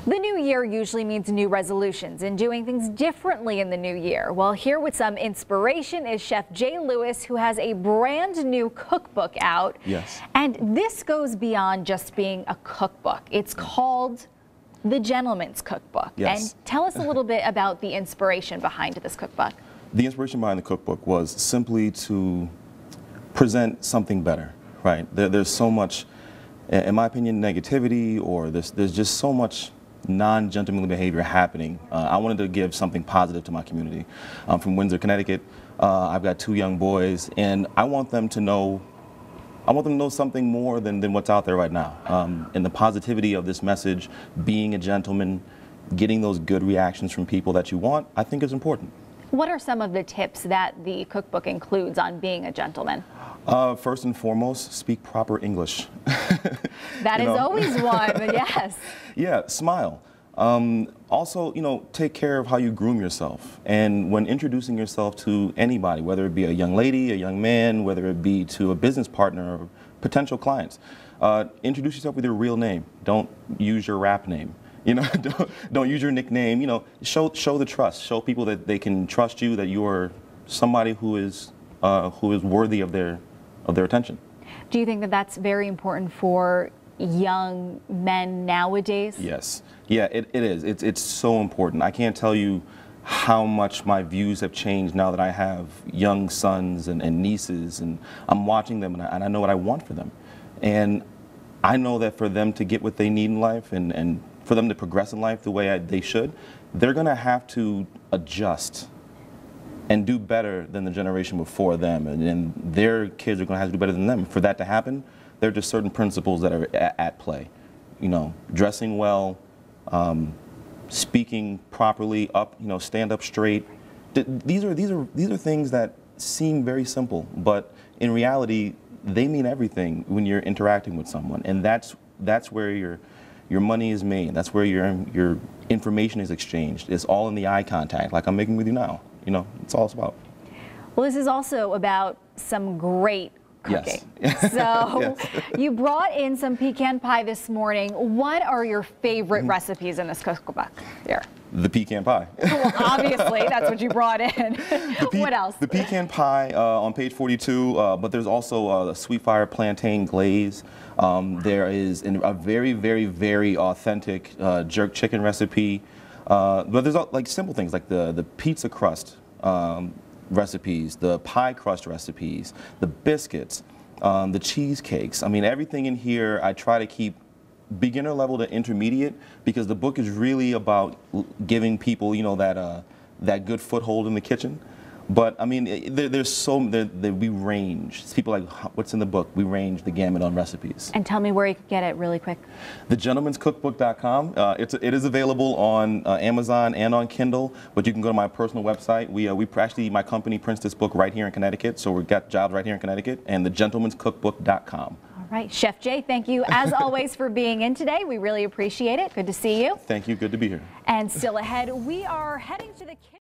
The new year usually means new resolutions and doing things differently in the new year. Well, here with some inspiration is Chef Jay Lewis, who has a brand new cookbook out. Yes. And this goes beyond just being a cookbook. It's called The Gentleman's Cookbook. Yes. And tell us a little bit about the inspiration behind this cookbook. The inspiration behind the cookbook was simply to present something better, right? There's so much, in my opinion, negativity, or there's just so much non-gentlemanly behavior happening. I wanted to give something positive to my community. I'm from Windsor, Connecticut. I've got 2 young boys, and I want them to know something more than what's out there right now. And the positivity of this message, being a gentleman, getting those good reactions from people that you want, I think is important. What are some of the tips that the cookbook includes on being a gentleman? First and foremost, speak proper English. That is always one, yes. Yeah, smile. Also, take care of how you groom yourself. And when introducing yourself to anybody, whether it be a young lady, a young man, whether it be to a business partner or potential clients, introduce yourself with your real name. Don't use your rap name. Don't use your nickname. Show the trust. Show people that they can trust you, that you are somebody who is worthy of their attention. Do you think that that's very important for young men nowadays? Yes. Yeah, it is. It's so important. I can't tell you how much my views have changed now that I have young sons and nieces, and I'm watching them, and I know what I want for them. And I know that for them to get what they need in life and for them to progress in life the way they should, they're going to have to adjust and do better than the generation before them, and their kids are going to have to do better than them. For that to happen, there are just certain principles that are at play. Dressing well, speaking properly, stand up straight. These are things that seem very simple, but in reality, they mean everything when you're interacting with someone, and that's where your money is made. That's where your information is exchanged. It's all in the eye contact, like I'm making with you now. It's all it's about. Well, this is also about some great cooking. Yes. So Yes. You brought in some pecan pie this morning. What are your favorite recipes in this cookbook here? The pecan pie. Well, obviously, that's what you brought in. What else? The pecan pie on page 42, but there's also the sweet fire plantain glaze. There is a very, very, very authentic jerk chicken recipe. But there's like simple things like the pizza crust recipes, the pie crust recipes, the biscuits, the cheesecakes. I mean, everything in here I try to keep beginner level to intermediate, because the book is really about giving people, that good foothold in the kitchen. But I mean, we range. People like, what's in the book? We range the gamut on recipes. And tell me where you can get it really quick. TheGentleman'sCookBook.com. It is available on Amazon and on Kindle, but you can go to my personal website. My company prints this book right here in Connecticut, so we've got jobs right here in Connecticut, and TheGentleman'sCookBook.com. All right, Chef Jay, thank you as always for being in today. We really appreciate it. Good to see you. Thank you. Good to be here. And still ahead, we are heading to the kitchen.